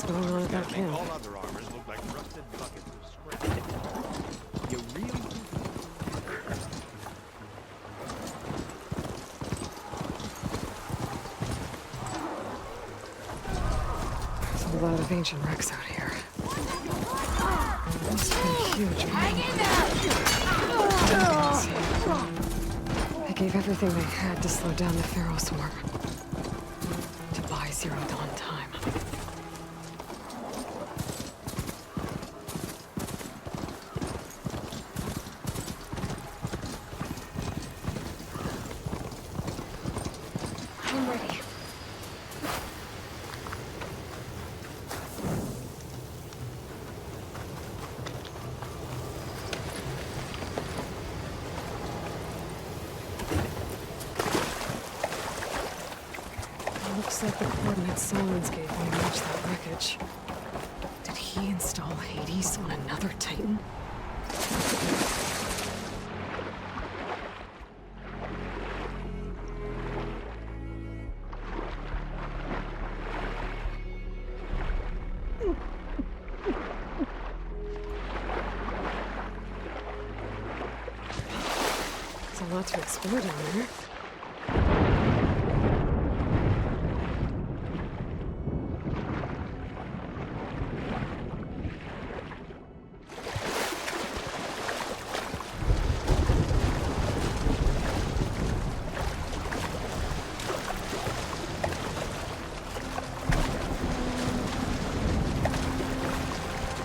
What's going on at that camp? All other armors look like rusted buckets of scrap. You really There's a lot of ancient wrecks out here. Must have been huge. Hang in there! They gave everything they had to slow down the Pharaoh swarm. To buy Zero Dawn time. I'm ready. Looks like the coordinates Silence gave me match that wreckage. Did he install Hades on another Titan? There's a lot to explore down there.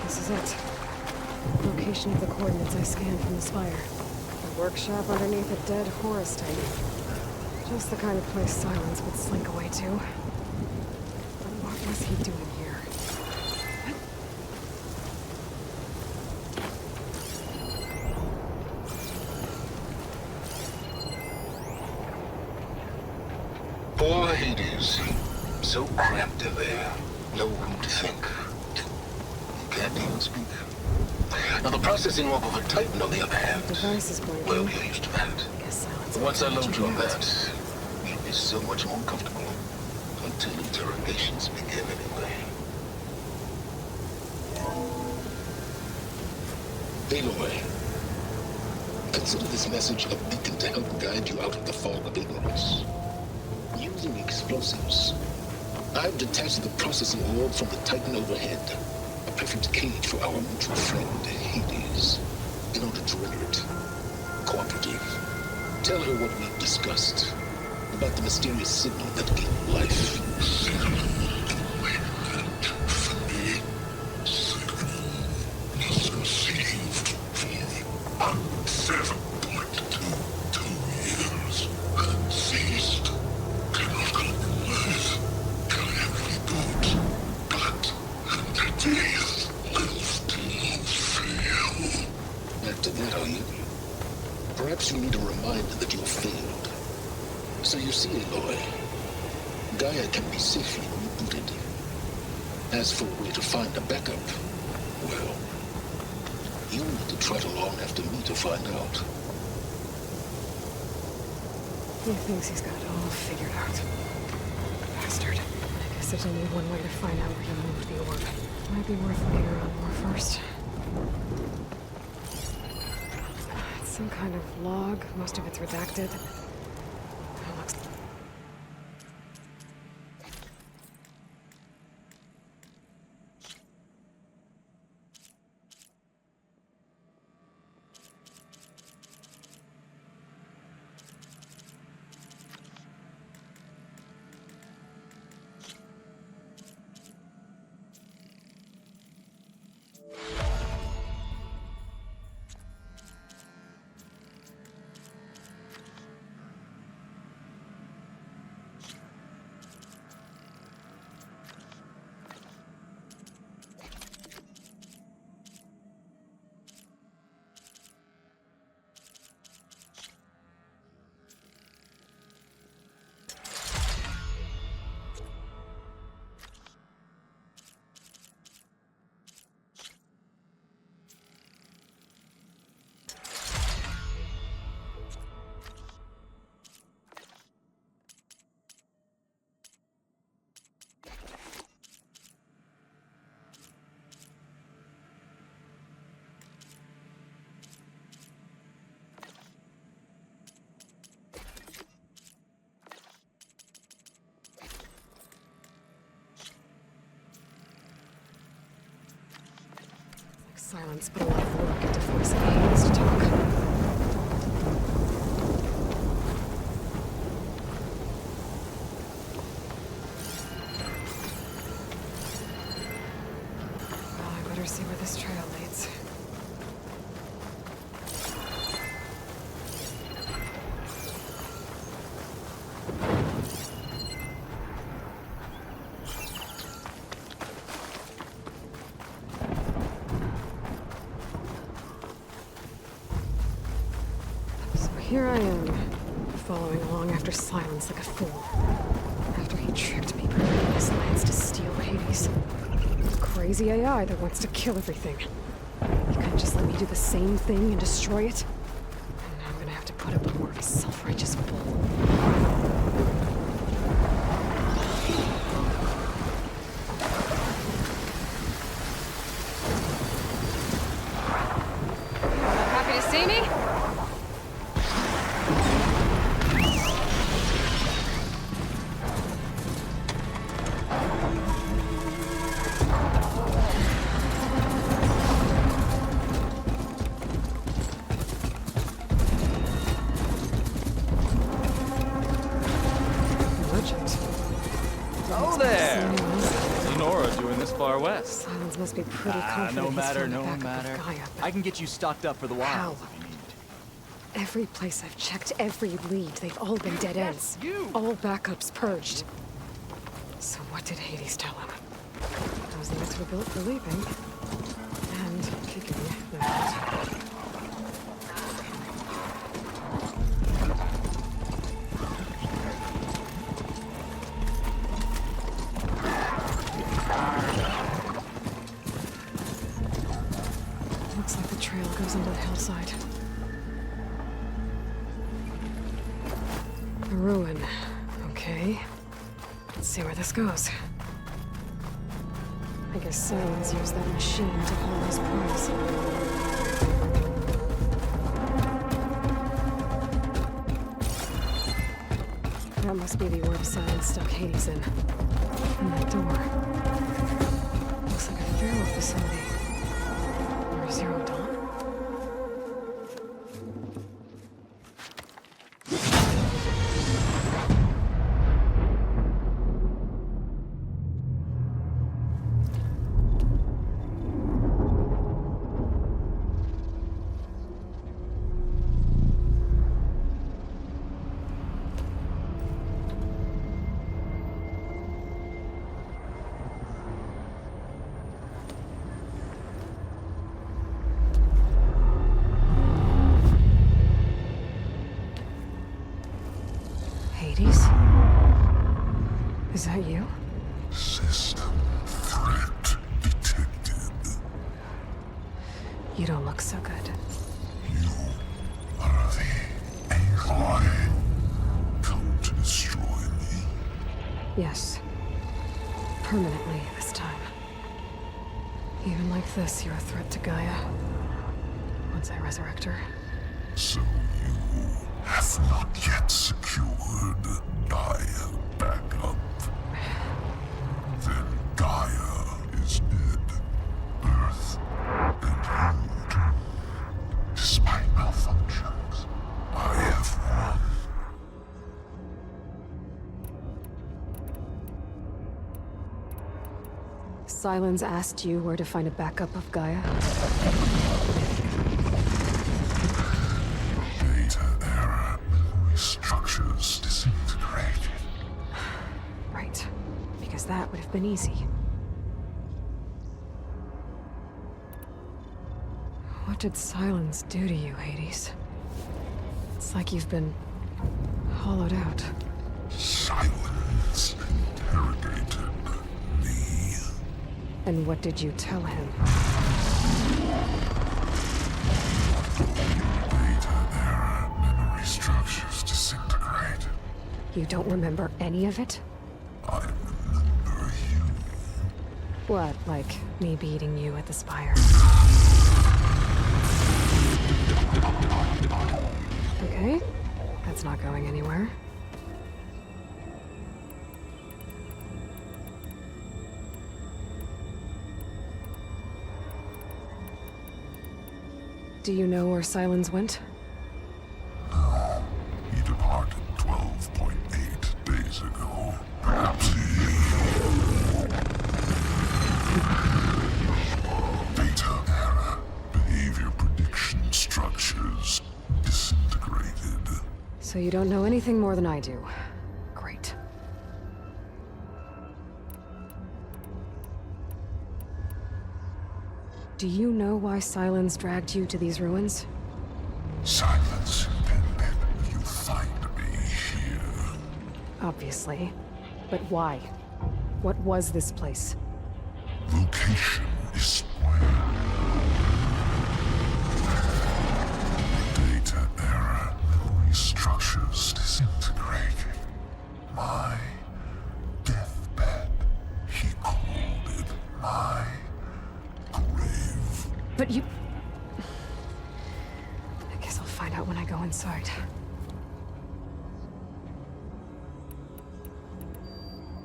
This is it. Location of the coordinates I scanned from the spire. A workshop underneath a dead Horus Titan. Just the kind of place Silence would slink away to. But what was he doing here? Poor Hades. So cramped in there. No room to think. You can't even speak. Now the processing orb of a Titan, on the other hand. The device is blinking. Well, you're used to that. I guess Silence. But once I will load you on check it that, you'll be so much more comfortable. Until interrogations begin anyway. Aloy, consider this message a beacon to help guide you out of the fog of ignorance. Using explosives, I've detached the processing orb from the Titan overhead. A perfect cage for our mutual friend, Hades. In order to render it cooperative, tell her what we've discussed about the mysterious signal that gave life. After that, are you? Perhaps you need a reminder that you've failed. So you see, Aloy, Gaia can be safely rebooted. As for a way to find a backup, well, you'll need to trot along after me to find out. He thinks he's got it all figured out. Bastard. I guess there's only one way to find out where he moved the orb. Might be worth looking around more first. It's some kind of log. Most of it's redacted. It looks... Silence put a lot of work into forcing Hades to talk. Well, I better see where this trail leads. Here I am, following along after Silence like a fool. After he tricked me, bringing his lands to steal Hades. Crazy AI that wants to kill everything. You couldn't just let me do the same thing and destroy it? And now I'm gonna have to put up with more of his self-righteous bull. Happy to see me? Oh there! Lenora doing this far west. Silence must be pretty confident. No matter. Gaia, I can get you stocked up for the wilds How? if you need. every place I've checked, every lead, they've all been dead ends. All backups purged. So what did Hades tell him? Those leads were built for leaping. And kicking the butt. Looks like the trail goes under the hillside. A ruin. Okay. Let's see where this goes. I guess Silence used that machine to haul his prize. That must be the orb Silence stuck Hades in. And that door. Looks like a Pharaoh facility. Or Zero Dawn? Hades? Is that you? System threat detected. You don't look so good. You are the AI come to destroy me. Yes. Permanently this time. Even like this, you're a threat to Gaia. Once I resurrect her. So you have not yet secured Gaia backup. Then Gaia is dead. Earth and you, despite malfunctions, I have won. Silence asked you where to find a backup of Gaia? Data error. Memory structures disintegrated. Right. Because that would have been easy. What did Silence do to you, Hades? It's like you've been hollowed out. Silence interrogated me. And what did you tell him? Data error. Memory structures disintegrated. You don't remember any of it? I remember you. What, like me beating you at the spire? Okay, that's not going anywhere. Do you know where Silence went? No, he departed 12.8 days ago. Perhaps Beta error. Behavior prediction structures disintegrated. So you don't know anything more than I do. Great. Do you know why Silence dragged you to these ruins? Silence intended you find me here. Obviously. But why? What was this place? Location is square. Data error. Memory structures disintegrating. My deathbed. He called it my grave. But you... I guess I'll find out when I go inside.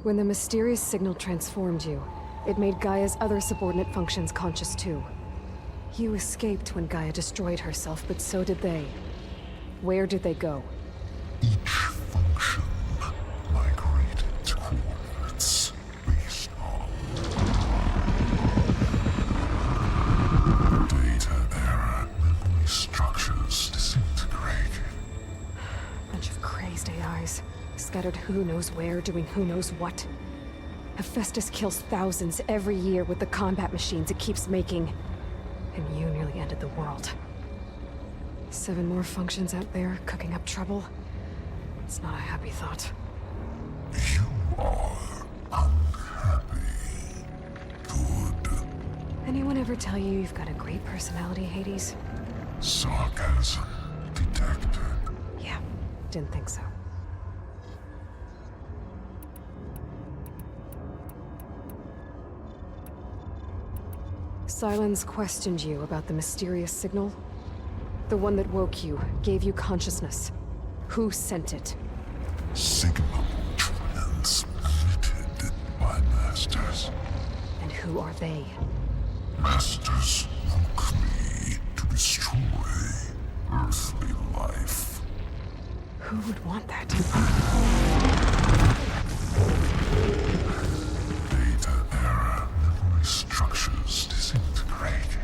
When the mysterious signal transformed you, it made Gaia's other subordinate functions conscious too. You escaped when Gaia destroyed herself, but so did they. Where did they go? Each function migrated to coordinates based on data error. Memory structures disintegrated. Bunch of crazed AIs, scattered who knows where, doing who knows what. Hephaestus kills thousands every year with the combat machines it keeps making. And you nearly ended the world. 7 more functions out there, cooking up trouble. It's not a happy thought. You are unhappy. Good. Anyone ever tell you you've got a great personality, Hades? Sarcasm detected. Yeah, didn't think so. Silence questioned you about the mysterious signal. The one that woke you, gave you consciousness. Who sent it? Signal transmitted by masters. And who are they? Masters woke me to destroy earthly life. Who would want that? Data error. Memory structures disintegrated.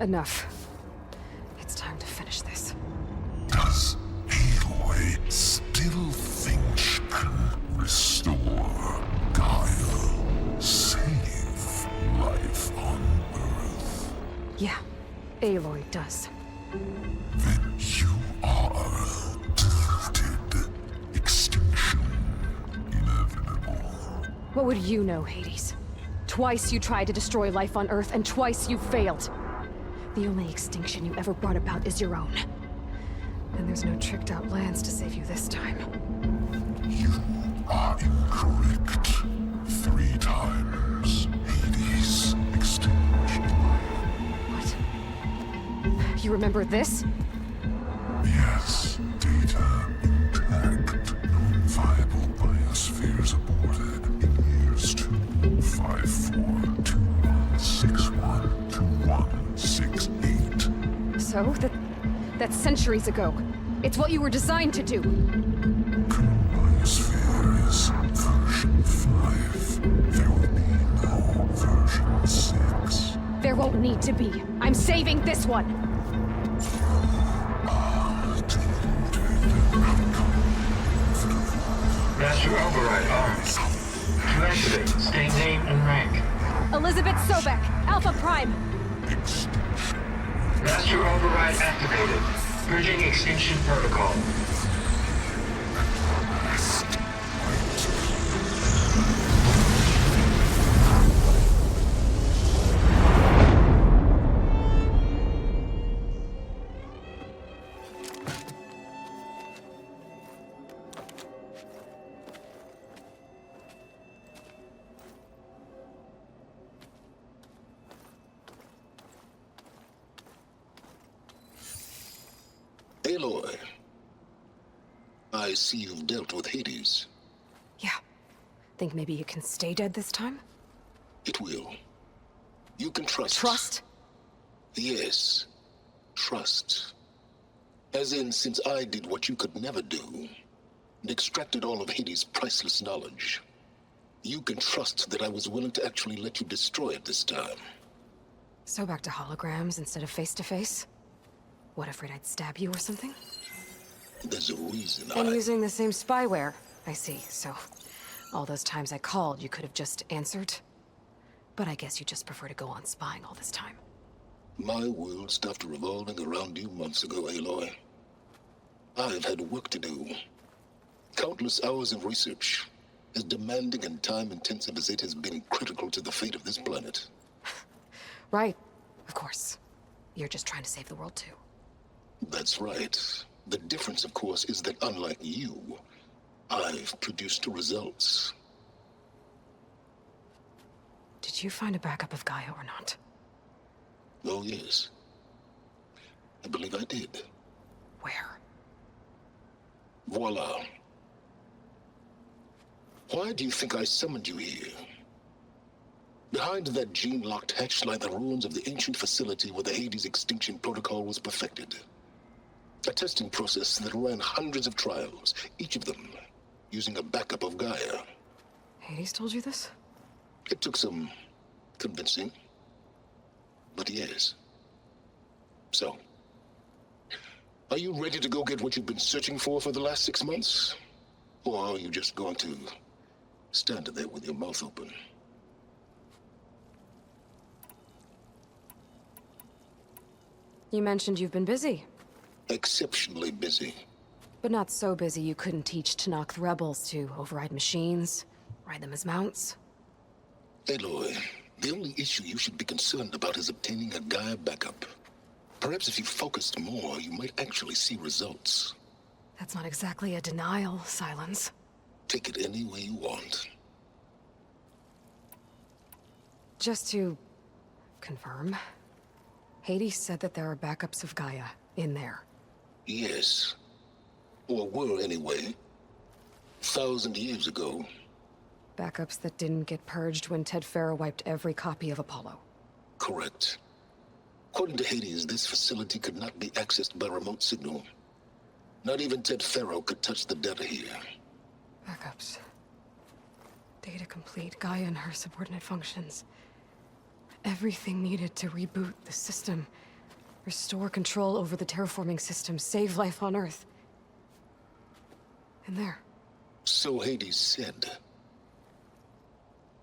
Enough. It's time to finish this. Does Aloy still think she can restore Gaia? Save life on Earth? Yeah, Aloy does. Then you are deluded. Extinction inevitable. What would you know, Hades? Twice you tried to destroy life on Earth, and twice you failed. The only extinction you ever brought about is your own. And there's no tricked-out lands to save you this time. You are incorrect. 3 times. Hades extinguished life. What? You remember this? Yes, data intact. Non-viable biospheres aborted in years 25421612168. So, that's centuries ago. It's what you were designed to do. Current biosphere is version 5. There will be no version 6. There won't need to be. I'm saving this one! Master override armed. To activate, state name and rank. Elizabeth Sobek, Alpha Prime! Master override activated. Bridging extinction protocol. Aloy, I I see you've dealt with Hades. Yeah. Think maybe it can stay dead this time? It will. You can trust. Trust? Yes. Trust. As in, since I did what you could never do, and extracted all of Hades' priceless knowledge, you can trust that I was willing to actually let you destroy it this time. So back to holograms instead of face-to-face? What, afraid I'd stab you or something? There's a reason And using the same spyware. I see, so... all those times I called, you could have just answered? But I guess you just prefer to go on spying all this time. My world stopped revolving around you months ago, Aloy. I've had work to do. Countless hours of research, as demanding and time-intensive as it has been critical to the fate of this planet. Right. Of course. You're just trying to save the world, too. That's right. The difference, of course, is that unlike you, I've produced results. Did you find a backup of Gaia or not? Oh, yes. I believe I did. Where? Voila. Why do you think I summoned you here? Behind that gene-locked hatch lie the ruins of the ancient facility where the Hades extinction protocol was perfected. A testing process that ran hundreds of trials, each of them using a backup of Gaia. Hades told you this? It took some convincing, but yes. So, are you ready to go get what you've been searching for the last 6 months? Or are you just going to stand there with your mouth open? You mentioned you've been busy. Exceptionally busy. But not so busy you couldn't teach Tanakh the rebels to override machines, ride them as mounts. Aloy, the only issue you should be concerned about is obtaining a Gaia backup. Perhaps if you focused more, you might actually see results. That's not exactly a denial, Silence. Take it any way you want. Just to confirm, Hades said that there are backups of Gaia in there. Yes. Or were, anyway. 1,000 years ago. Backups that didn't get purged when Ted Farrow wiped every copy of Apollo. Correct. According to Hades, this facility could not be accessed by remote signal. Not even Ted Farrow could touch the data here. Backups. Data complete, Gaia and her subordinate functions. Everything needed to reboot the system. Restore control over the terraforming system, save life on Earth. And there. So Hades said.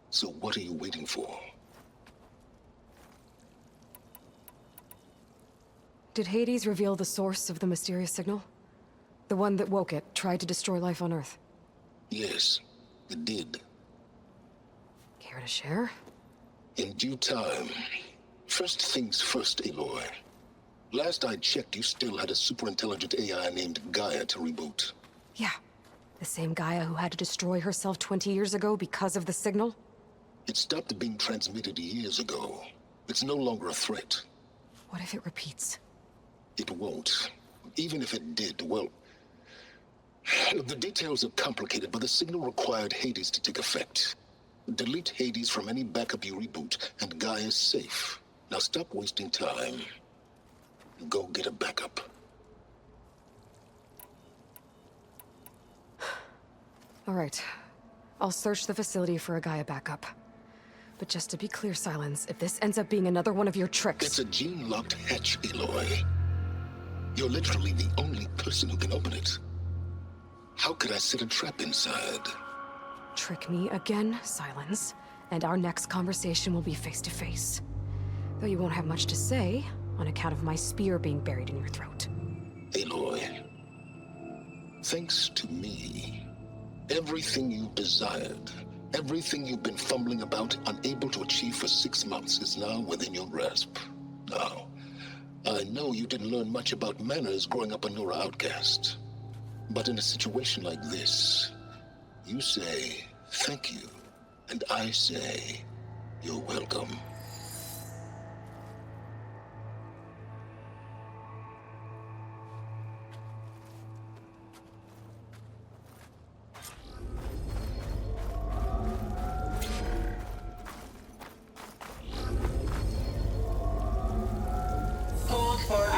So what are you waiting for? Did Hades reveal the source of the mysterious signal? The one that woke it, tried to destroy life on Earth? Yes, it did. Care to share? In due time. First things first, Aloy. Last I checked, you still had a super-intelligent AI named Gaia to reboot. Yeah. The same Gaia who had to destroy herself 20 years ago because of the signal? It stopped being transmitted years ago. It's no longer a threat. What if it repeats? It won't. Even if it did, well... The details are complicated, but the signal required Hades to take effect. Delete Hades from any backup you reboot, and Gaia's safe. Now stop wasting time. Go get a backup. All right. I'll search the facility for a Gaia backup. But just to be clear, Silence, if this ends up being another one of your tricks... It's a gene-locked hatch, Aloy. You're literally the only person who can open it. How could I set a trap inside? Trick me again, Silence, and our next conversation will be face-to-face. Though you won't have much to say, on account of my spear being buried in your throat. Aloy, thanks to me, everything you desired, everything you've been fumbling about, unable to achieve for 6 months, is now within your grasp. Now, I know you didn't learn much about manners growing up a Nora outcast. But in a situation like this, you say, thank you, and I say, you're welcome.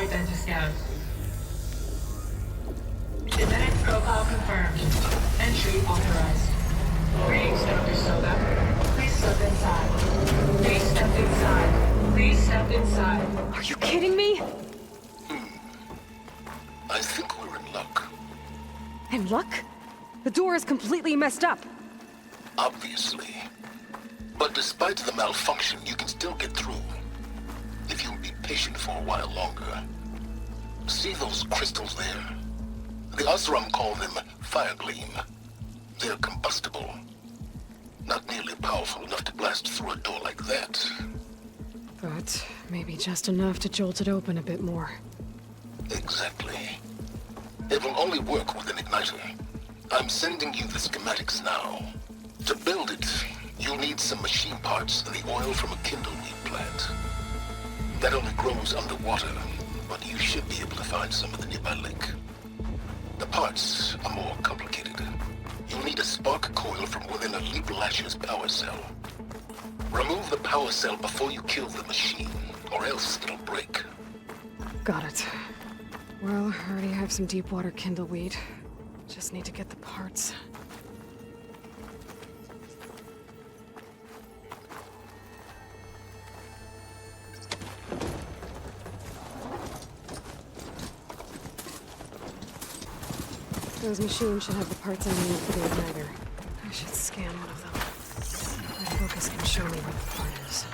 Identiscan. Genetic profile confirmed. Entry authorized. Greetings, Dr. Soda. Please step inside. Please step inside. Please step inside. Are you kidding me? I think we're in luck. In luck? The door is completely messed up. Obviously. But despite the malfunction, you can still get through. If you'll be patient for a while longer. See those crystals there? The Osram call them fire gleam. They're combustible. Not nearly powerful enough to blast through a door like that. But maybe just enough to jolt it open a bit more. Exactly. It will only work with an igniter. I'm sending you the schematics now. To build it, you'll need some machine parts and the oil from a kindleweed plant. That only grows underwater, but you should be able to find some at the nearby lake. The parts are more complicated. You'll need a spark coil from within a Leap Lasher's power cell. Remove the power cell before you kill the machine, or else it'll break. Got it. Well, I already have some deep water kindleweed. Just need to get the parts. Those machines should have the parts I need for the igniter. I should scan one of them. My focus can show me where the part is.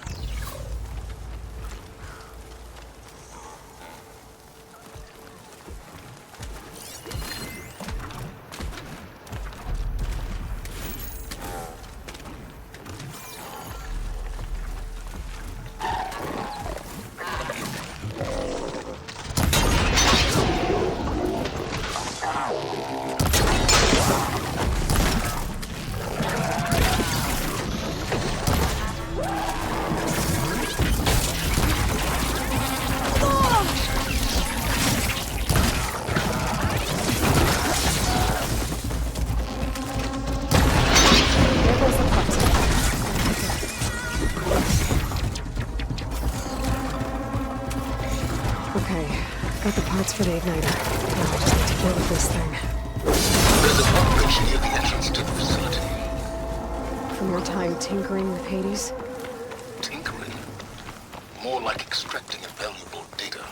Okay, got the parts for the igniter. Now I just need to build this thing. There's a pump bridge near the entrance to the facility. From your time tinkering with Hades? Tinkering? More like extracting valuable data.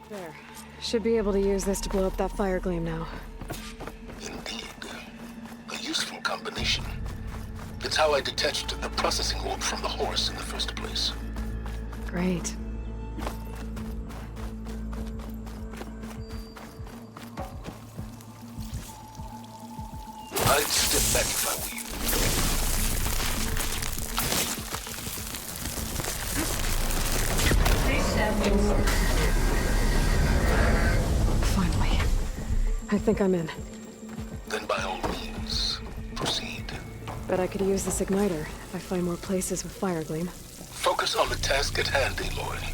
There. Should be able to use this to blow up that fire gleam now. Indeed. A useful combination. It's how I detached the processing orb from the horse in the first place. Great. I'd step back if I were you. Please step inside. Finally. I think I'm in. Then by all means, proceed. Bet I could use this igniter if I find more places with fire gleam. Focus on the task at hand, Aloy.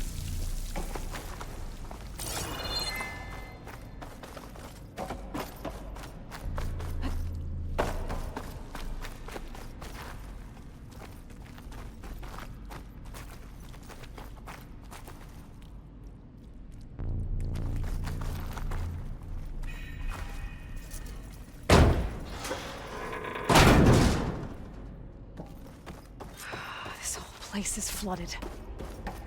This whole place is flooded.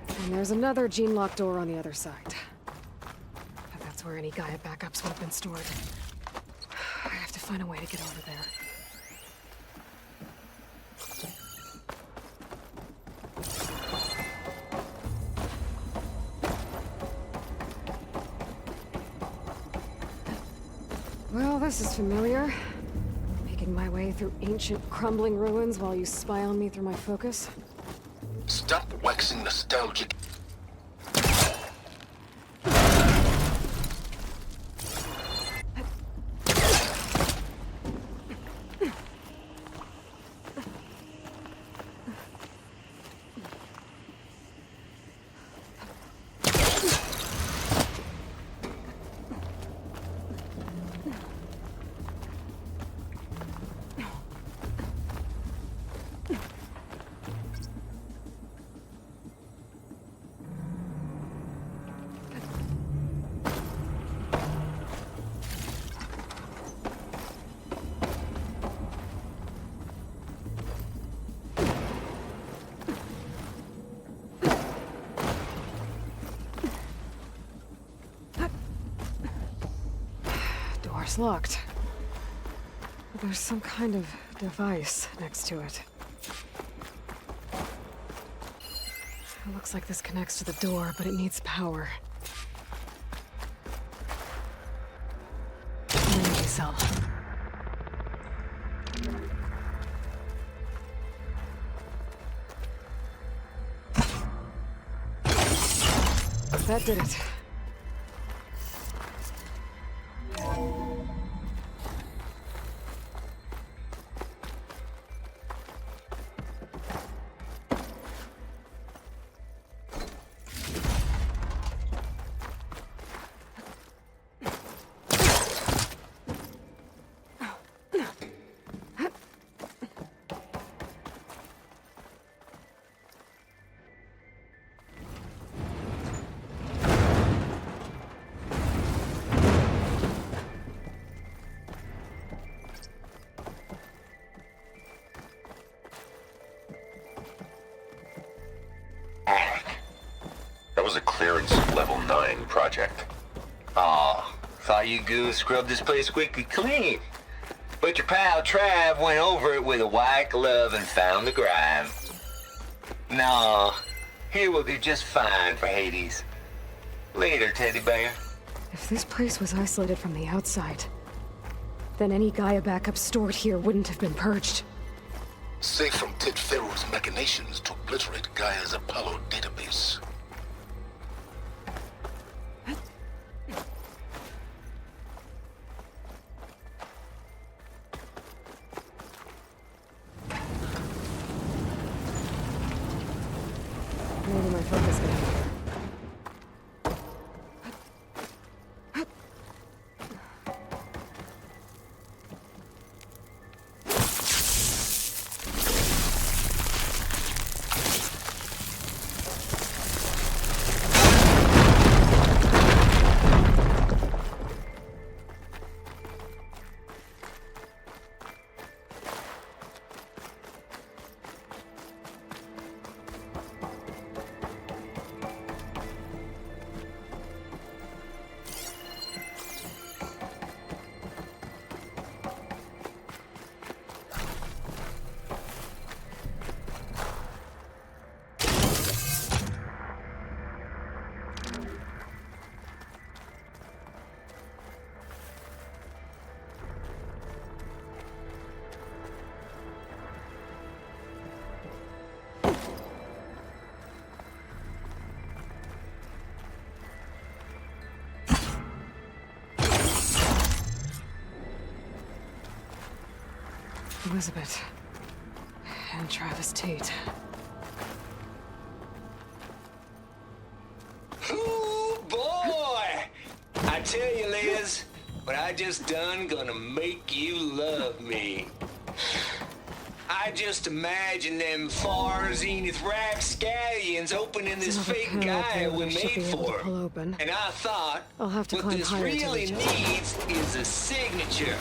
And there's another gene-locked door on the other side. But that's where any Gaia backups would have been stored. I have to find a way to get over there. Well, this is familiar. Making my way through ancient, crumbling ruins while you spy on me through my focus. Stop waxing nostalgic. Door's locked. But there's some kind of device next to it. It looks like this connects to the door, but it needs power. An energy cell. That did it. That was a clearance level 9 project. Aw, thought you goons scrubbed this place quickly clean. But your pal Trav went over it with a white glove and found the grime. Nah, here we'll be just fine for Hades. Later, teddy bear. If this place was isolated from the outside, then any Gaia backup stored here wouldn't have been purged. Safe from Ted Pharaoh's machinations to obliterate Gaia's Apollo database. Maybe my focus got here. Elizabeth. And Travis Tate. Ooh, boy! I tell you, Liz, what I just done gonna make you love me. I just imagine them far zenith rapscallions opening this There's another fake panel up guy there we that I should made be able to for. pull open. And I thought, I'll have to what climb this higher to really reach it. needs is a signature.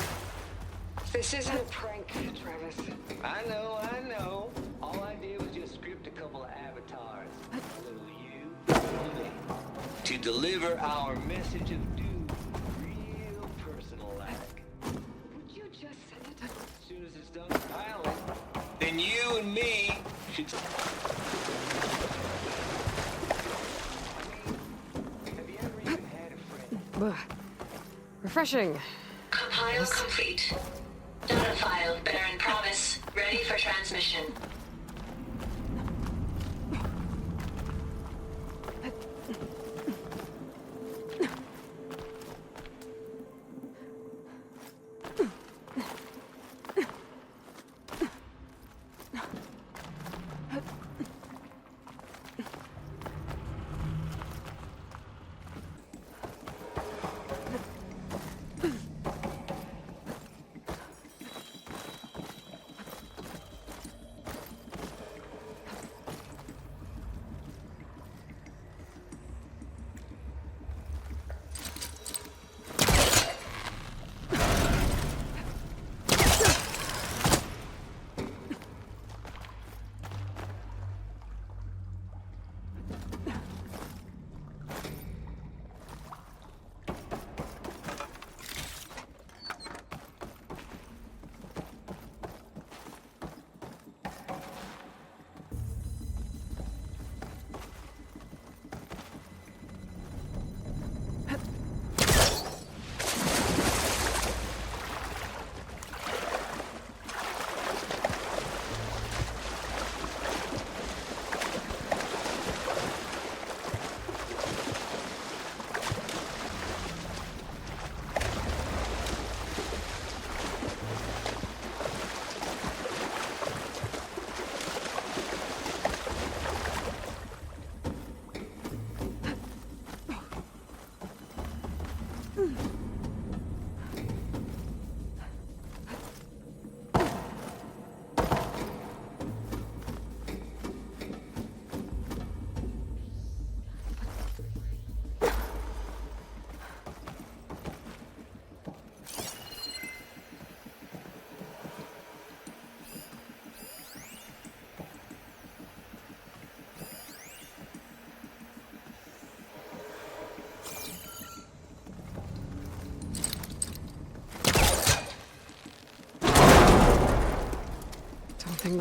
This isn't a prank, Travis. I know. All I did was just script a couple of avatars. A little you, a little me. To deliver our message of doom, real personal-like. Would you just send it? As soon as it's done compiling, then you and me should... Have you ever even had a friend? Refreshing. Compile complete. Data file, Baron Promise, ready for transmission.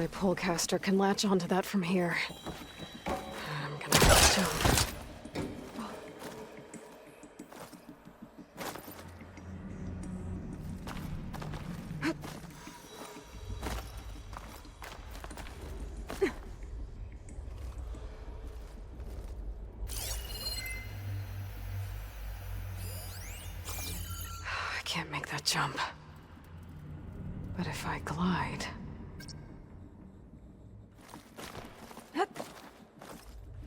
my pullcaster can latch onto that from here. I'm gonna have to jump. I can't make that jump. But if I glide...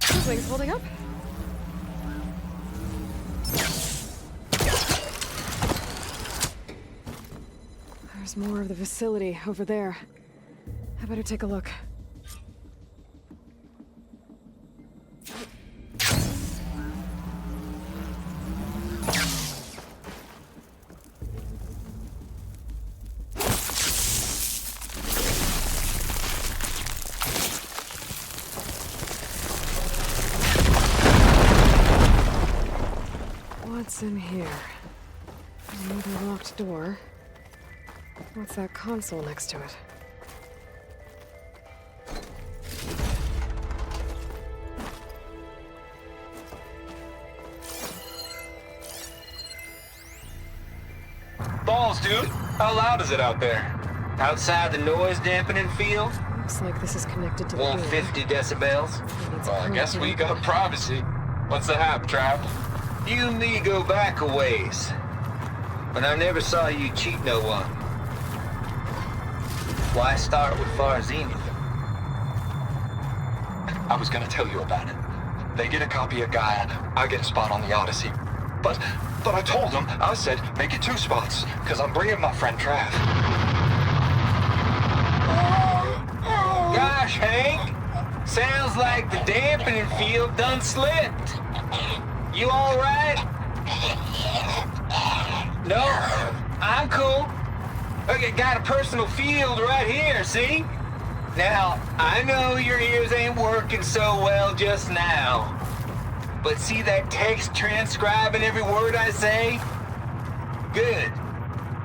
Those wings holding up? There's more of the facility over there. I better take a look. What's in here? Another locked door. What's that console next to it? Balls, dude. How loud is it out there? Outside the noise dampening field? Looks like this is connected to the door. 150 decibels. Needs a Well, I guess permit. we got privacy. What's the hap, Trav? You and me go back a ways. But I never saw you cheat no one. Why start with Far Zenith? I was gonna tell you about it. They get a copy of Gaia, I get a spot on the Odyssey. But I told them, I said, make it 2 spots, because I'm bringing my friend Trav. Gosh, Hank. Sounds like the dampening field done slipped. You all right? No, I'm cool. Okay, got a personal field right here, see? Now, I know your ears ain't working so well just now. But see that text transcribing every word I say? Good.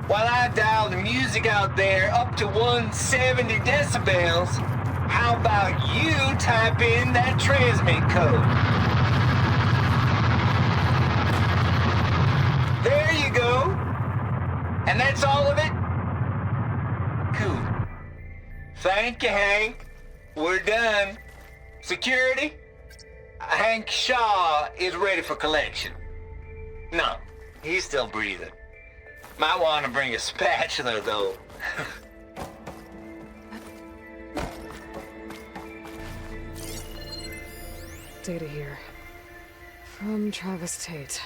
While I dial the music out there up to 170 decibels, how about you type in that transmit code? There you go. And that's all of it? Cool. Thank you, Hank. We're done. Security? Hank Shaw is ready for collection. No, he's still breathing. Might want to bring a spatula, though. Data here. From Travis Tate.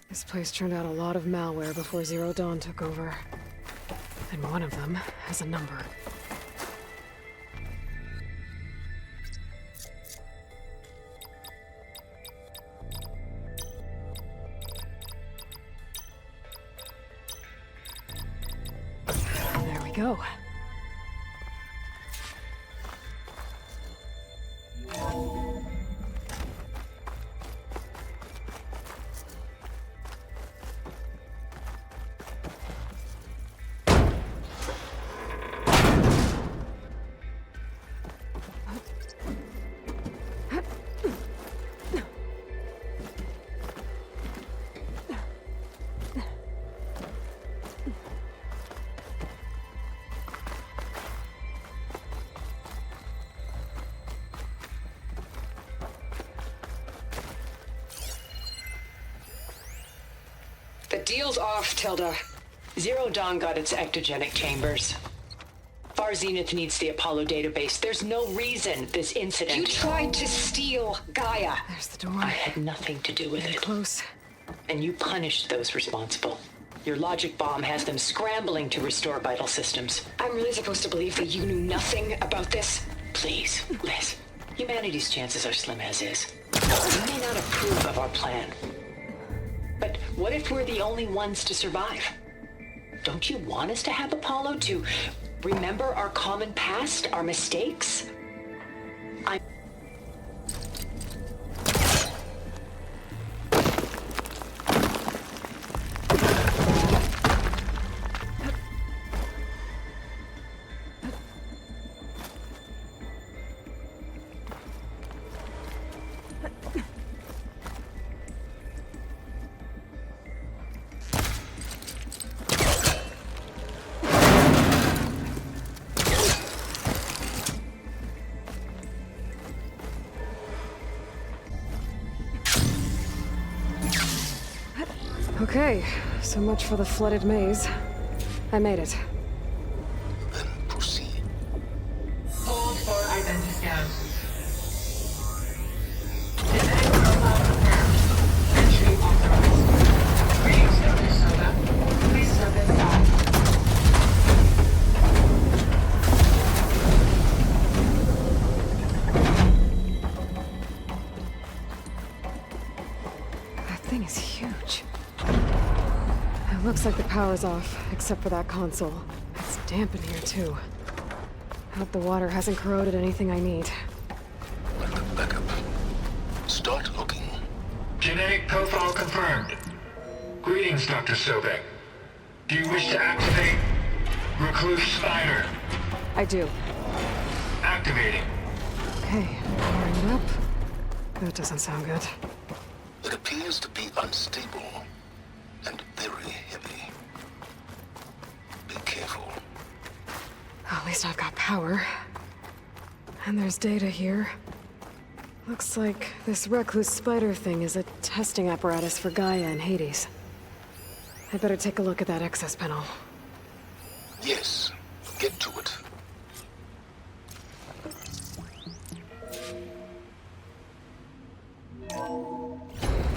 This place turned out a lot of malware before Zero Dawn took over. And one of them has a number. And there we go. The deal's off, Tilda. Zero Dawn got its ectogenic chambers. Far Zenith needs the Apollo database. There's no reason this incident... You tried to steal Gaia. There's the door. I had nothing to do with it. Close. And you punished those responsible. Your logic bomb has them scrambling to restore vital systems. I'm really supposed to believe that you knew nothing about this? Please, Liz. Humanity's chances are slim as is. You may not approve of our plan. But What if we're the only ones to survive? Don't you want us to have Apollo to remember our common past, our mistakes? Okay, so much for the flooded maze. I made it. Then proceed. Hold for identiscan. Genetic profile confirmed. Entry authorized. Greetings, Dr. Soda. Please step inside. That thing is huge. It looks like the power's off, except for that console. It's damp in here, too. Hope the water hasn't corroded anything I need. Welcome back up. Start looking. Genetic profile confirmed. Greetings, Dr. Sobek. Do you wish to activate Recluse Spider? I do. Activating. Okay, powering it up. That doesn't sound good. It appears to be unstable and very heavy. Be careful. At least I've got power. And there's data here. Looks like this recluse spider thing is a testing apparatus for Gaia and Hades. I'd better take a look at that access panel. Yes, get to it.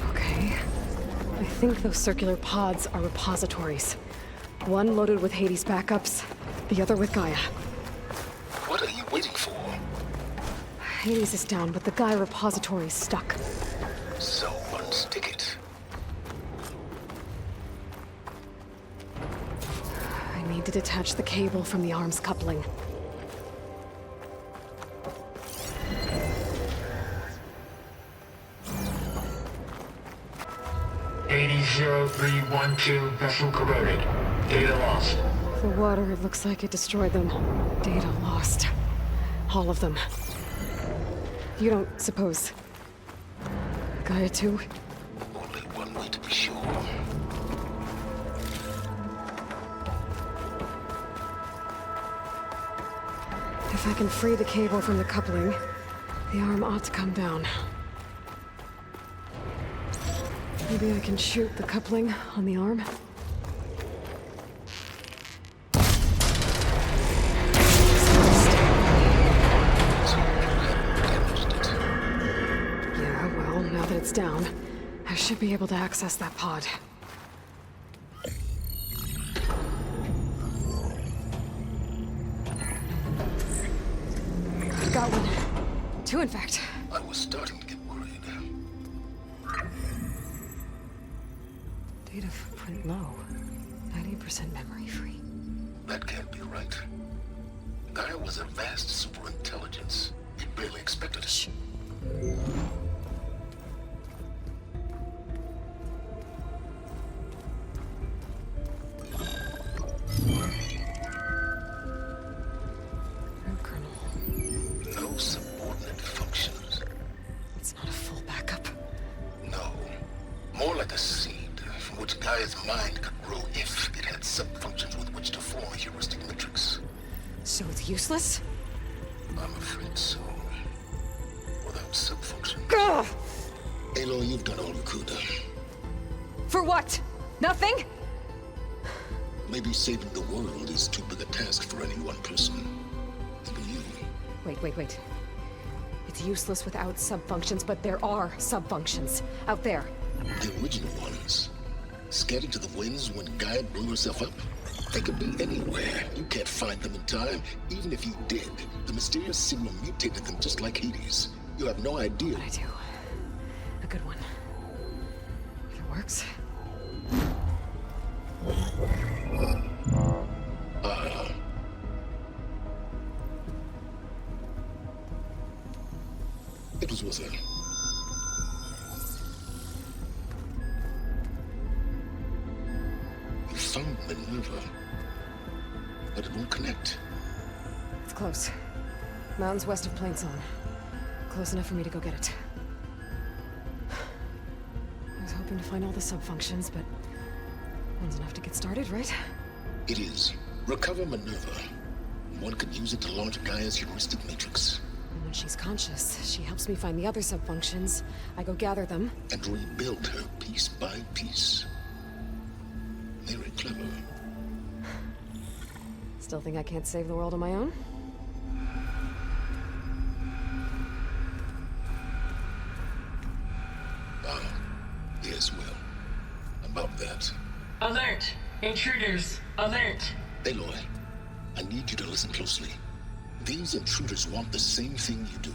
Okay. I think those circular pods are repositories. One loaded with Hades backups, the other with Gaia. What are you waiting for? Hades is down, but the Gaia repository is stuck. So unstick it. I need to detach the cable from the arms coupling. $80,312 vessel corroded. Data lost. The water, it looks like it destroyed them. Data lost. All of them. You don't suppose... Gaia too? Only one way to be sure. If I can free the cable from the coupling, the arm ought to come down. Maybe I can shoot the coupling on the arm? Yeah, well, now that it's down, I should be able to access that pod. I've got one. Two, in fact. I was starting to get worried. Data footprint low. 90% memory free. That can't be right. Gaia was a vast superintelligence. He barely expected us. No subordinate functions. It's not a full backup. No. More like a seed from which Gaia's mind could grow if it had sub-functions with which to form a heuristic matrix. So it's useless? I'm afraid so. Without sub-functions. Gah! Aloy, you've done all you could. For what? Nothing? Maybe saving the world is too big a task for any one person. Even you. Wait. It's useless without sub-functions, but there are sub-functions out there. The original ones. Scattered to the winds when Gaia blew herself up? They could be anywhere. You can't find them in time. Even if you did, the mysterious signal mutated them just like Hades. You have no idea. But I do. A good one. If it works, goes with her. You found Minerva, but it won't connect. It's close. Mountains west of Plainsong. Close enough for me to go get it. I was hoping to find all the sub-functions, but one's enough to get started, right? It is. Recover Minerva. One could use it to launch Gaia's heuristic matrix. And when she's conscious, she helps me find the other sub-functions. I go gather them. And rebuild her piece by piece. Very clever. Still think I can't save the world on my own? Yes, well. About that. Alert! Intruders! Alert! Aloy, I need you to listen closely. These intruders want the same thing you do.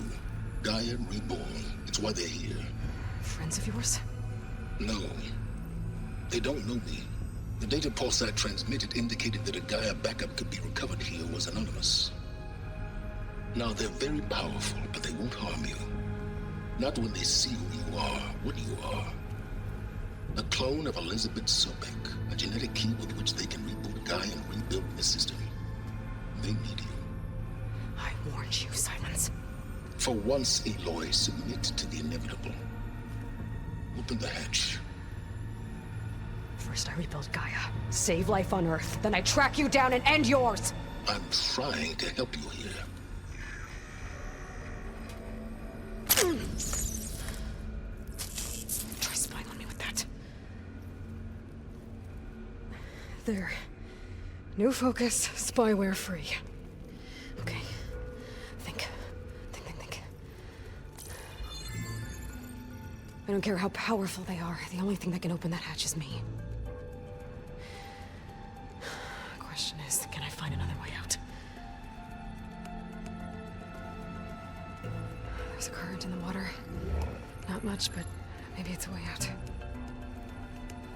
Gaia reborn. It's why they're here. Friends of yours? No. They don't know me. The data pulse I transmitted indicated that a Gaia backup could be recovered here was anonymous. Now, they're very powerful, but they won't harm you. Not when they see who you are, what you are. A clone of Elizabeth Sobek, a genetic key with which they can reboot Gaia and rebuild the system. They need you. I warned you, Silence. For once, Aloy, submit to the inevitable. Open the hatch. First I rebuild Gaia, save life on Earth, then I track you down and end yours! I'm trying to help you here. Try spying on me with that. There. New focus, spyware free. Okay. Think. I don't care how powerful they are. The only thing that can open that hatch is me. Question is, can I find another way out? There's a current in the water. Not much, but maybe it's a way out.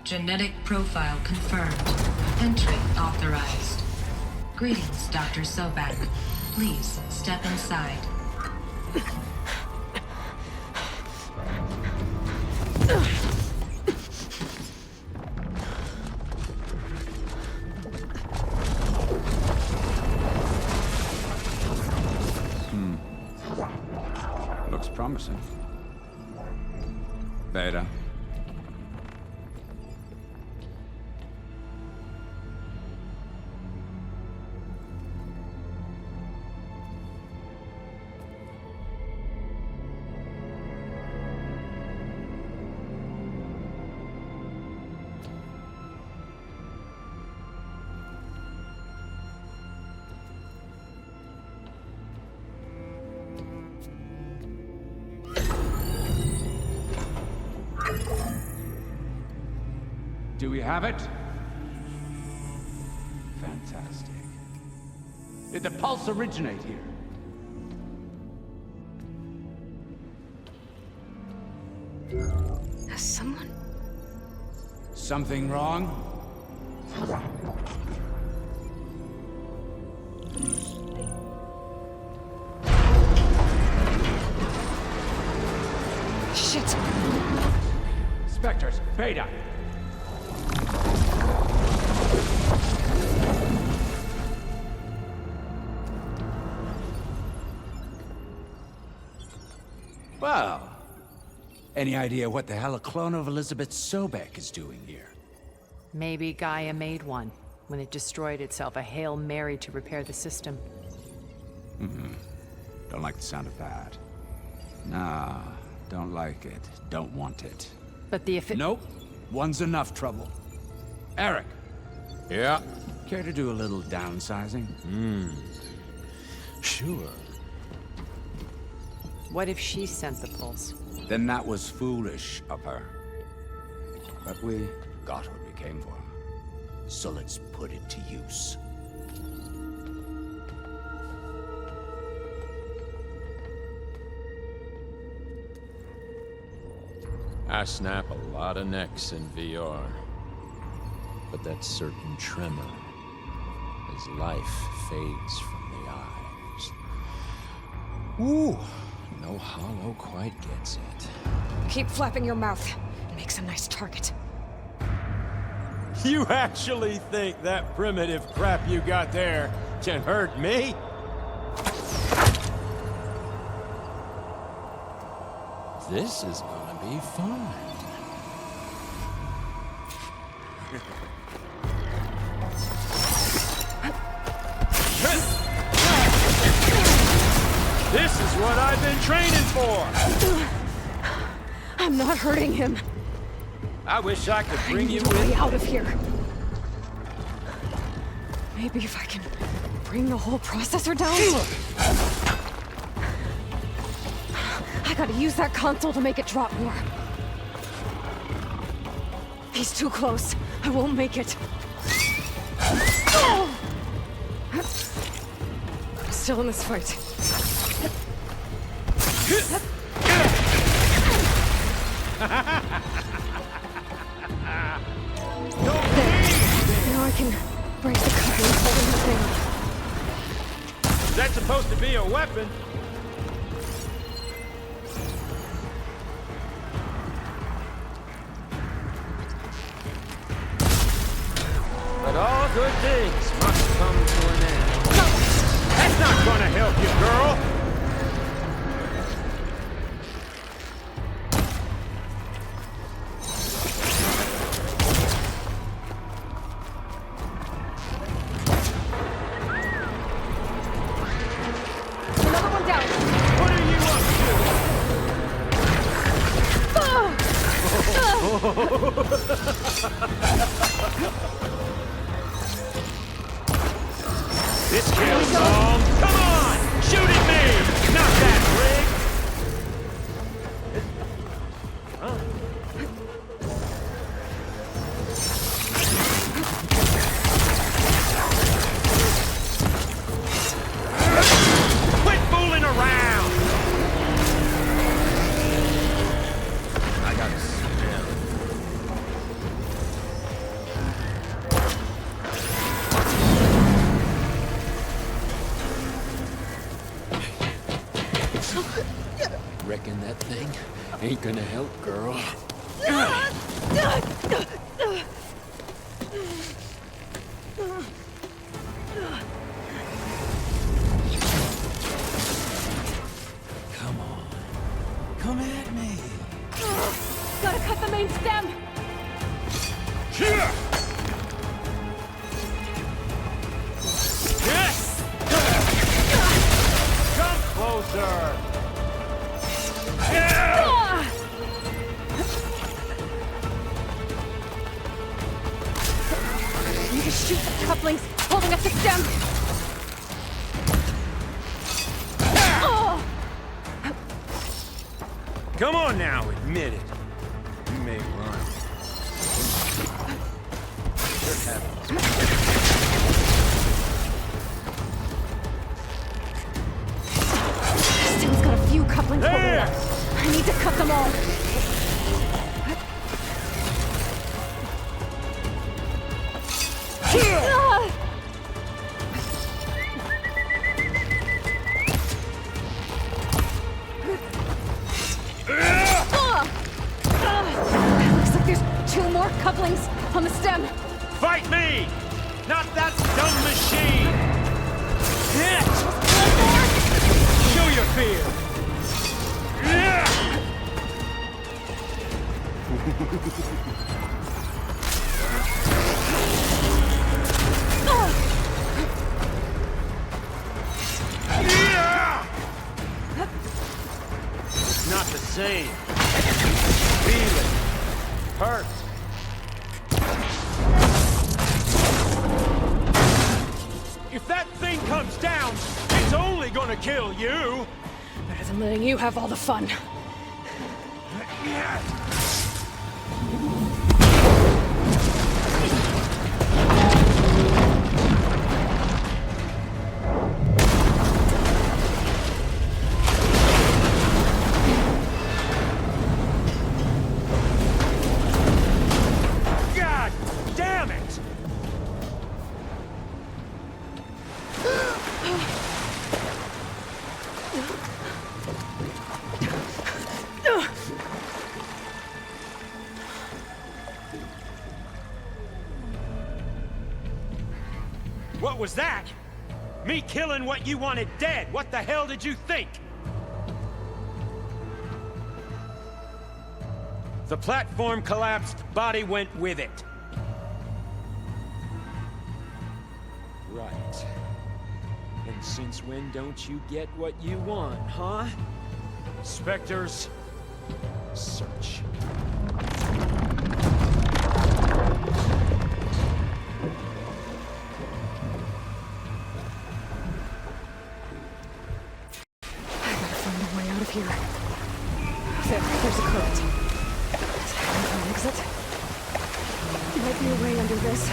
Genetic profile confirmed. Entry authorized. Greetings, Dr. Sobek. Please step inside. Looks promising. Beta. Do we have it? Fantastic. Did the pulse originate here? Has someone... Something wrong? Shit! Spectres, Beta! Well, any idea what the hell a clone of Elizabeth Sobek is doing here? Maybe Gaia made one when it destroyed itself, a Hail Mary to repair the system. Don't like the sound of that. Nah, don't like it. Don't want it. But the Nope. One's enough trouble. Eric. Yeah? Care to do a little downsizing? Sure. What if she sent the pulse? Then that was foolish of her. But we got what we came for. So let's put it to use. I snap a lot of necks in VR. But that certain tremor as life fades from the eyes. Ooh, No hollow quite gets it. Keep flapping your mouth. It makes a nice target. You actually think that primitive crap you got there can hurt me? This is gonna be fun. This is what I've been training for! I'm not hurting him. I wish I could bring you I need a way in. out of here. Maybe if I can bring the whole processor down? I gotta use that console to make it drop more. He's too close. I won't make it. I'm still in this fight. Now I can break the couplings holding the thing. Is that supposed to be a weapon? But all good things must come to an end. That's not gonna help you, girl! Another one down. What are you up This kill's long. Come on! Shoot at me! Not that rig! Huh? Quit fooling around! I gotta sit down. Reckon that thing ain't gonna help, girl. Come on. Come at me. Gotta cut the main stem. Here! Yes! Come closer! Need to shoot the couplings holding up the stem. Come on now, admit it. You may run. Sure happens. Stem's got a few couplings holding There! up. I need to cut them all. Looks like there's 2 more couplings on the stem. Fight me! Not that dumb machine! Show your fear! It's not the same. Feel it. Hurt. If that thing comes down, it's only gonna kill you! Better than letting you have all the fun. God damn it! What was that? Me killing what you wanted dead. What the hell did you think? The platform collapsed, body went with it. Right. And since when don't you get what you want, huh? Spectres, search. Here. There's a current. Is there an exit? Might be a way under this.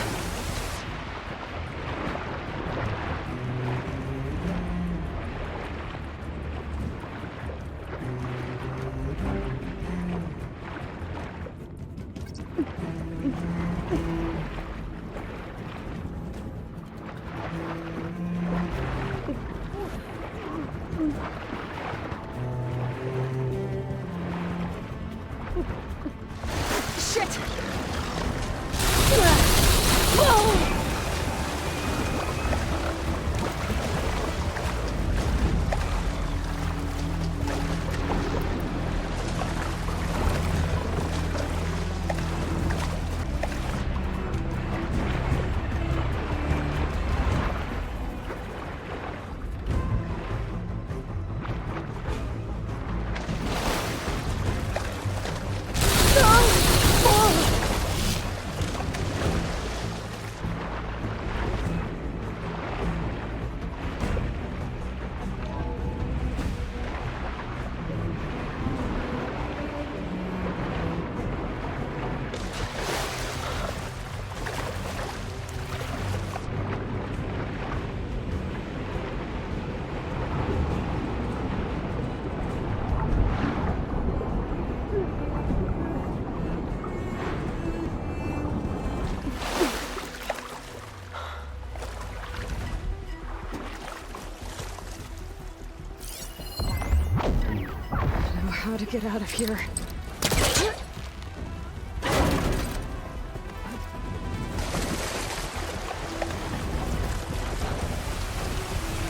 How to get out of here.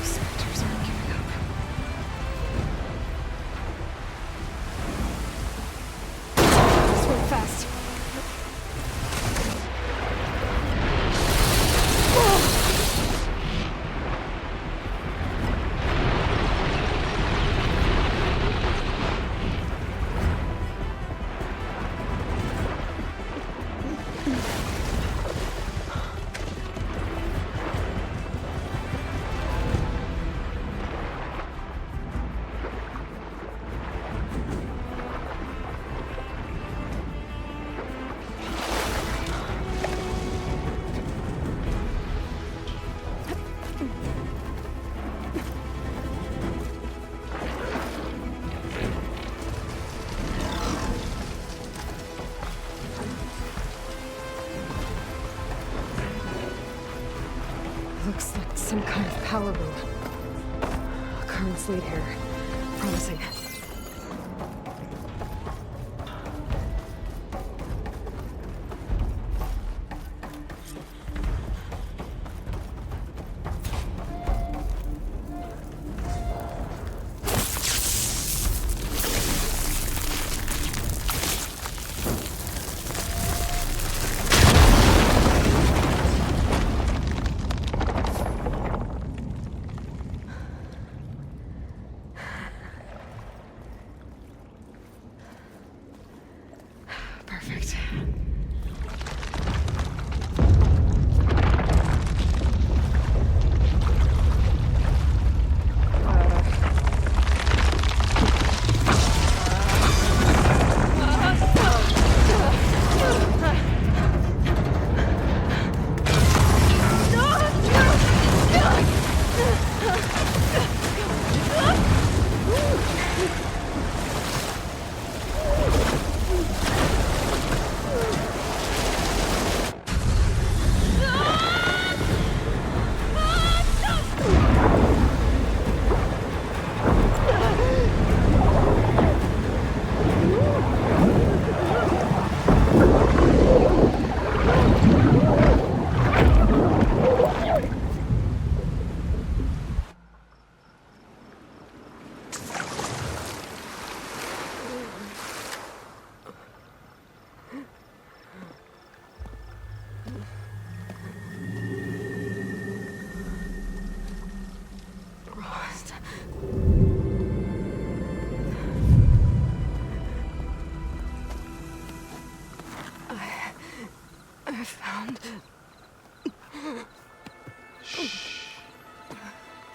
Spectres aren't giving up. This went fast. Looks like some kind of power room. Currents lead here. Promising.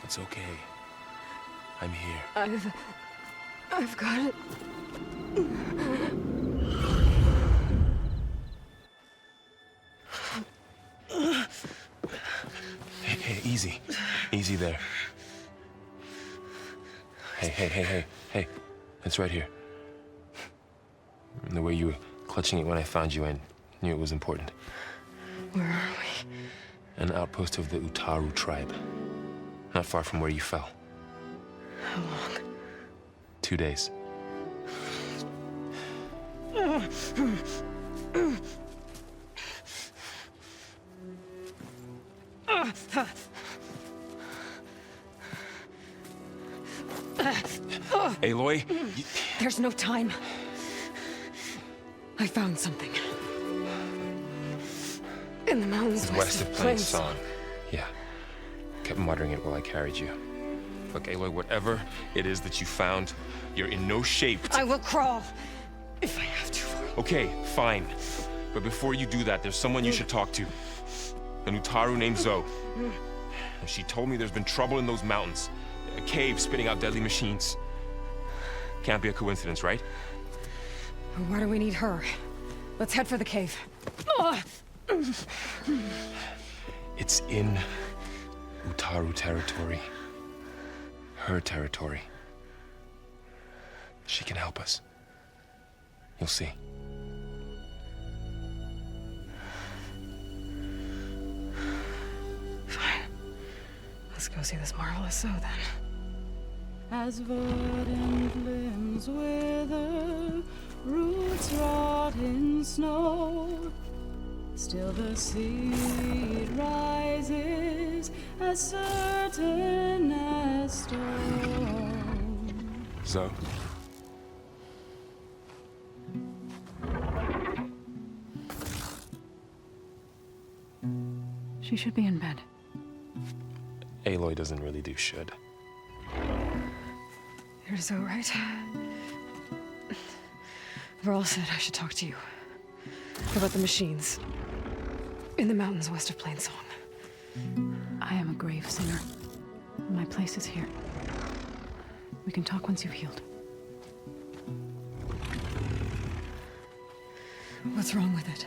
It's okay. I'm here. I've got it. Hey, easy. Easy there. Hey. It's right here. The way you were clutching it when I found you, I knew it was important. Where are we? An outpost of the Utaru tribe. Not far from where you fell. How long? 2 days. Aloy, There's no time. I found something. In the mountains west of Plainsong. Yeah. Kept muttering it while I carried you. Look, Aloy, whatever it is that you found, you're in no shape. I will crawl if I have to. Okay, fine. But before you do that, there's someone you should talk to. An Utaru named Zoe. And she told me there's been trouble in those mountains. A cave spitting out deadly machines. Can't be a coincidence, right? Why do we need her? Let's head for the cave. It's in Utaru territory. Her territory. She can help us. You'll see. Fine. Let's go see this marvelous Zoe then. As verdant limbs wither, roots rot in snow, still the seed rises as certain as stone. Zoe. She should be in bed. Aloy doesn't really do should. You're Zoe, right? Varl said I should talk to you. About the machines. In the mountains west of Plainsong. I am a grave singer. My place is here. We can talk once you've healed. What's wrong with it?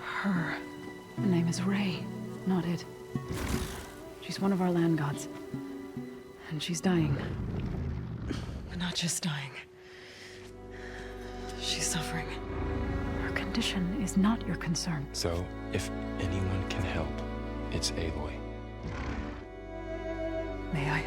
Her. The name is Ray, not it. She's one of our land gods. And she's dying. Not just dying. She's suffering. Her condition is not your concern. So, if anyone can help, it's Aloy. May I?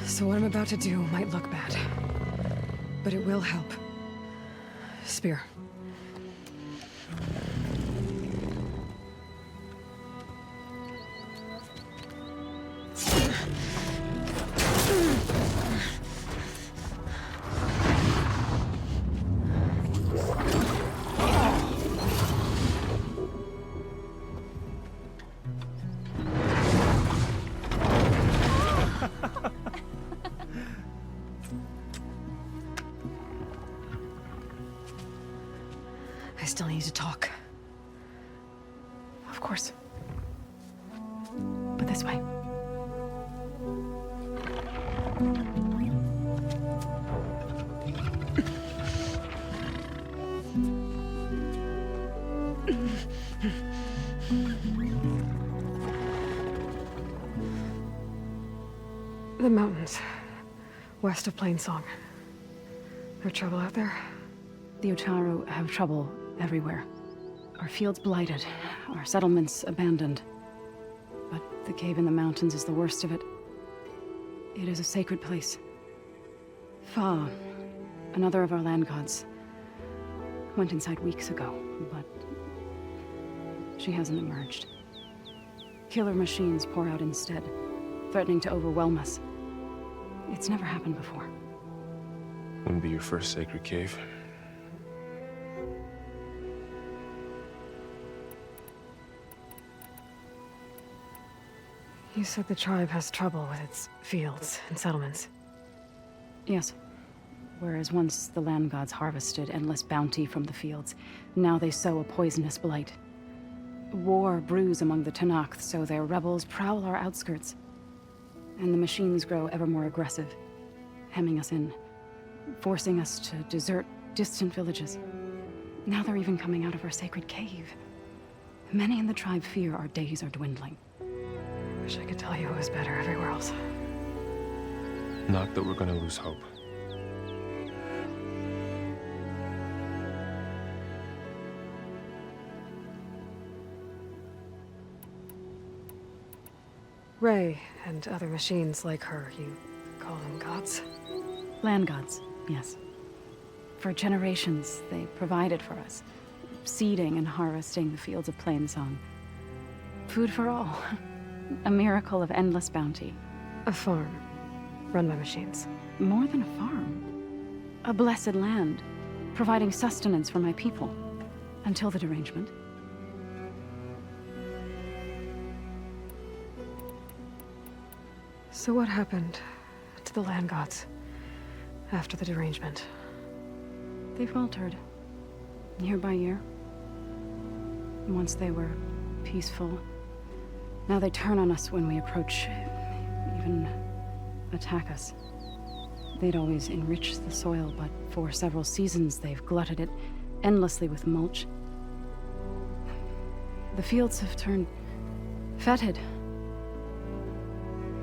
So what I'm about to do might look bad, but it will help. Spear. I still need to talk. Of course. But this way. The mountains. West of Plainsong. There trouble out there? The Utaru have trouble everywhere. Our fields blighted, our settlements abandoned. But the cave in the mountains is the worst of it. It is a sacred place. Fa, another of our land gods, went inside weeks ago, but she hasn't emerged. Killer machines pour out instead, threatening to overwhelm us. It's never happened before. Wouldn't be your first sacred cave. You said the tribe has trouble with its fields and settlements. Yes. Whereas once the land gods harvested endless bounty from the fields, now they sow a poisonous blight. War brews among the Tenakth, so their rebels prowl our outskirts. And the machines grow ever more aggressive, hemming us in, forcing us to desert distant villages. Now they're even coming out of our sacred cave. Many in the tribe fear our days are dwindling. Wish I could tell you it was better everywhere else. Not that we're gonna lose hope. Ray and other machines like her, you call them gods? Land gods, yes. For generations, they provided for us, seeding and harvesting the fields of Plainsong. Food for all. A miracle of endless bounty. A farm, run by machines. More than a farm. A blessed land, providing sustenance for my people. Until the derangement. So what happened to the land gods after the derangement? They faltered, year by year. Once they were peaceful. Now they turn on us when we approach, even attack us. They'd always enriched the soil, but for several seasons they've glutted it endlessly with mulch. The fields have turned fetid.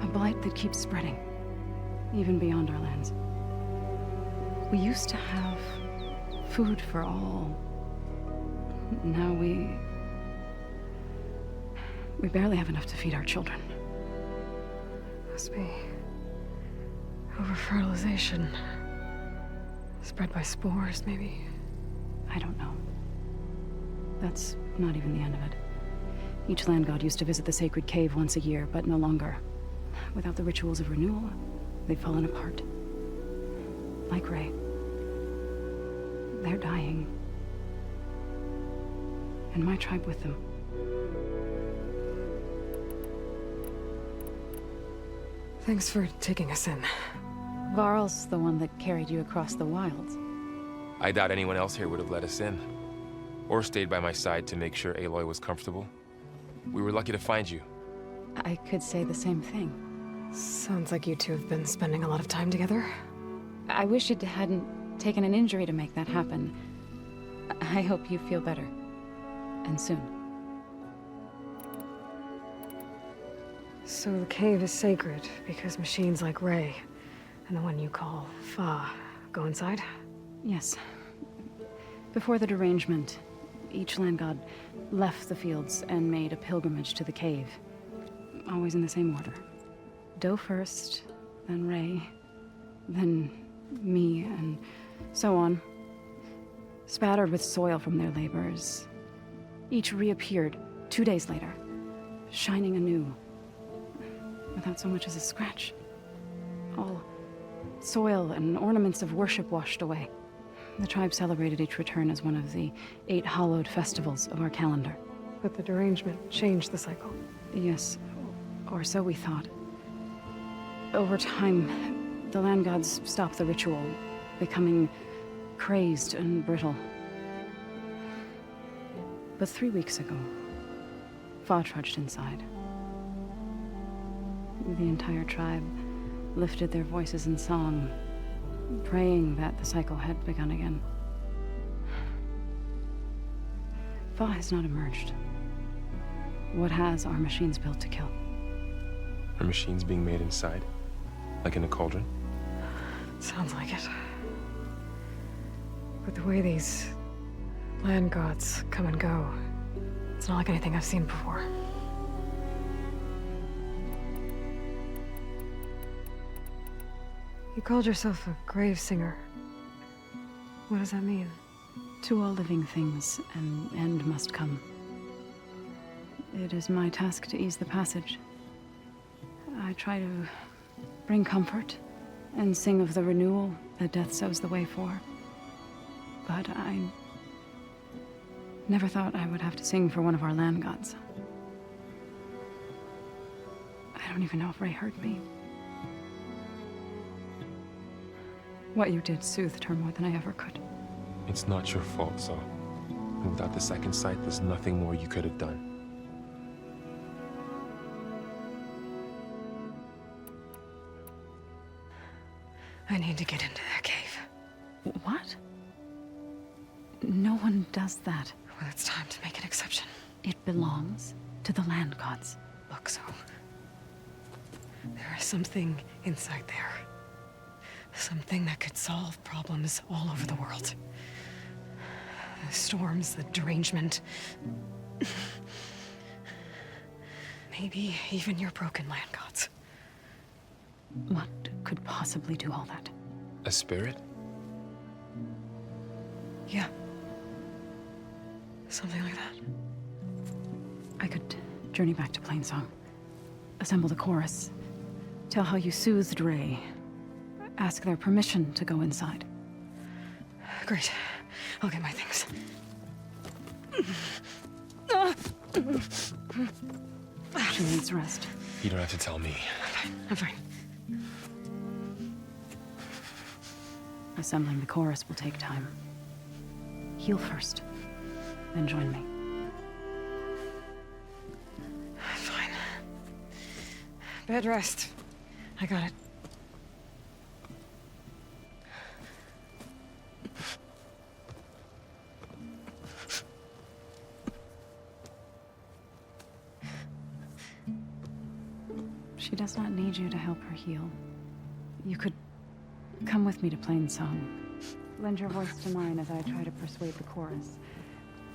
A blight that keeps spreading, even beyond our lands. We used to have food for all. Now we barely have enough to feed our children. Must be over-fertilization. Spread by spores, maybe? I don't know. That's not even the end of it. Each land god used to visit the sacred cave once a year, but no longer. Without the rituals of renewal, they've fallen apart. Like Ray. They're dying. And my tribe with them. Thanks for taking us in. Varl's the one that carried you across the wilds. I doubt anyone else here would have let us in. Or stayed by my side to make sure Aloy was comfortable. We were lucky to find you. I could say the same thing. Sounds like you two have been spending a lot of time together. I wish it hadn't taken an injury to make that happen. I hope you feel better. And soon. So the cave is sacred because machines like Ray and the one you call Fa go inside? Yes. Before the derangement, each land god left the fields and made a pilgrimage to the cave. Always in the same order. Do first, then Ray, then me, and so on. Spattered with soil from their labors. Each reappeared 2 days later, shining anew. Without so much as a scratch. All soil and ornaments of worship washed away. The tribe celebrated each return as one of the 8 hallowed festivals of our calendar. But the derangement changed the cycle. Yes, or so we thought. Over time, the land gods stopped the ritual, becoming crazed and brittle. But 3 weeks ago, Fa trudged inside. The entire tribe lifted their voices in song, praying that the cycle had begun again. Fa has not emerged. What has are machines built to kill? Are machines being made inside? Like in a cauldron? Sounds like it. But the way these land gods come and go, it's not like anything I've seen before. You called yourself a grave singer. What does that mean? To all living things, an end must come. It is my task to ease the passage. I try to bring comfort and sing of the renewal that death sows the way for. But I never thought I would have to sing for one of our land gods. I don't even know if Ray heard me. What you did soothed her more than I ever could. It's not your fault, so. And without the second sight, there's nothing more you could have done. I need to get into that cave. What? No one does that. Well, it's time to make an exception. It belongs to the land gods. Look, so... there is something inside there. Something that could solve problems all over the world. The storms, the derangement. Maybe even your broken land gods. What could possibly do all that? A spirit? Yeah. Something like that. I could journey back to Plainsong, assemble the chorus, tell how you soothed Ray, ask their permission to go inside. Great. I'll get my things. She needs rest. You don't have to tell me. I'm fine. Assembling the chorus will take time. Heal first, then join me. Fine. Bed rest. I got it. She does not need you to help her heal. You could come with me to Plainsong. Lend your voice to mine as I try to persuade the chorus.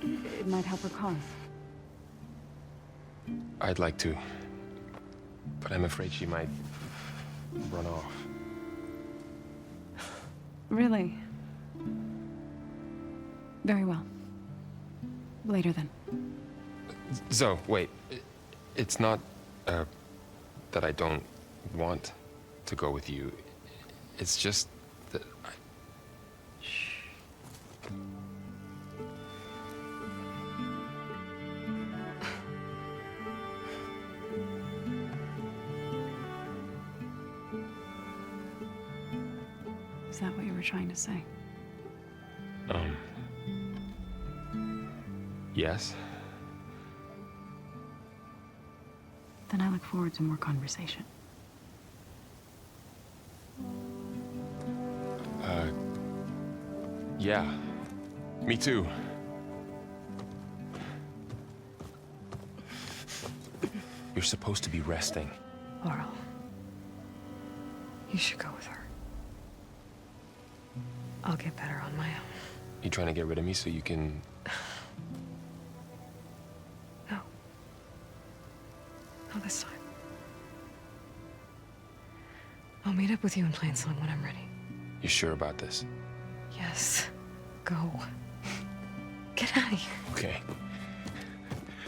It might help her cause. I'd like to. But I'm afraid she might run off. Really? Very well. Later then. Zoe, wait. It's not, that I don't want to go with you. It's just that I... Shh. Is that what you were trying to say? Yes? Then I look forward to more conversation. Yeah. Me too. You're supposed to be resting. Laurel. You should go with her. I'll get better on my own. You trying to get rid of me so you can... No. Not this time. I'll meet up with you in Plainsong when I'm ready. You sure about this? Yes. Go. Get out of here. Okay.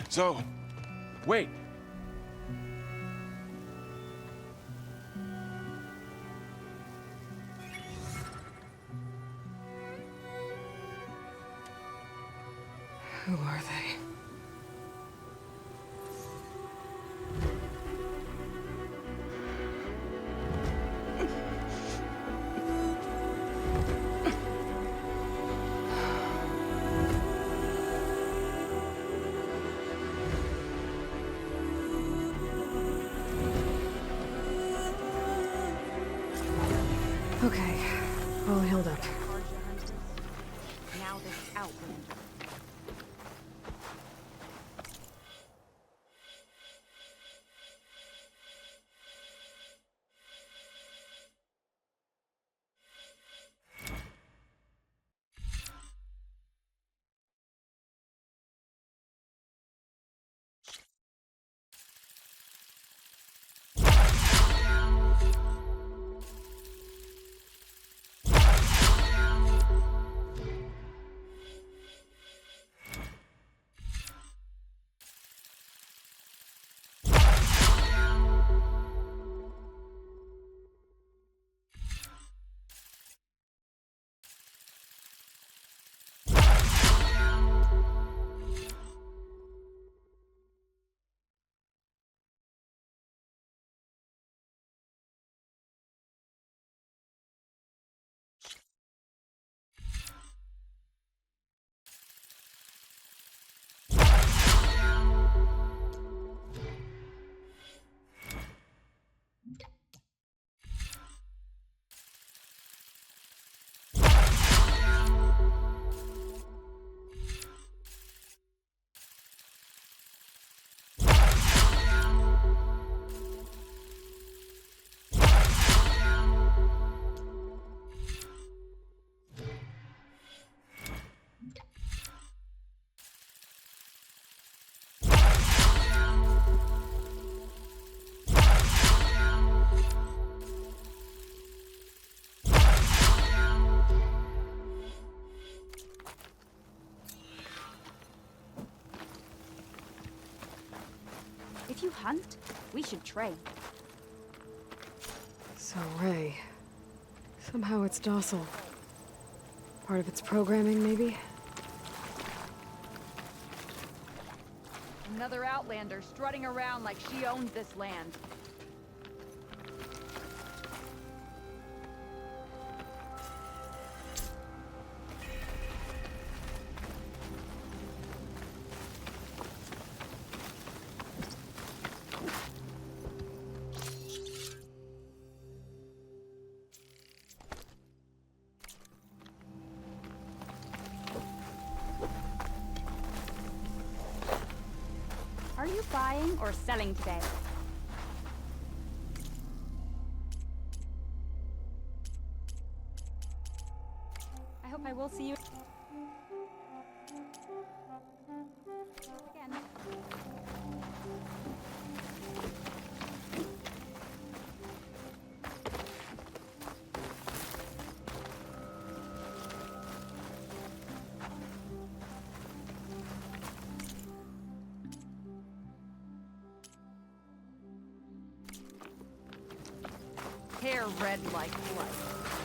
So, wait. Who are they? Okay, all healed up. Now this outlander. If you hunt, we should trade. So, Ray. Somehow it's docile. Part of its programming, maybe? Another Outlander strutting around like she owns this land. Are you buying or selling today? I hope I will see you again. Hair red like blood.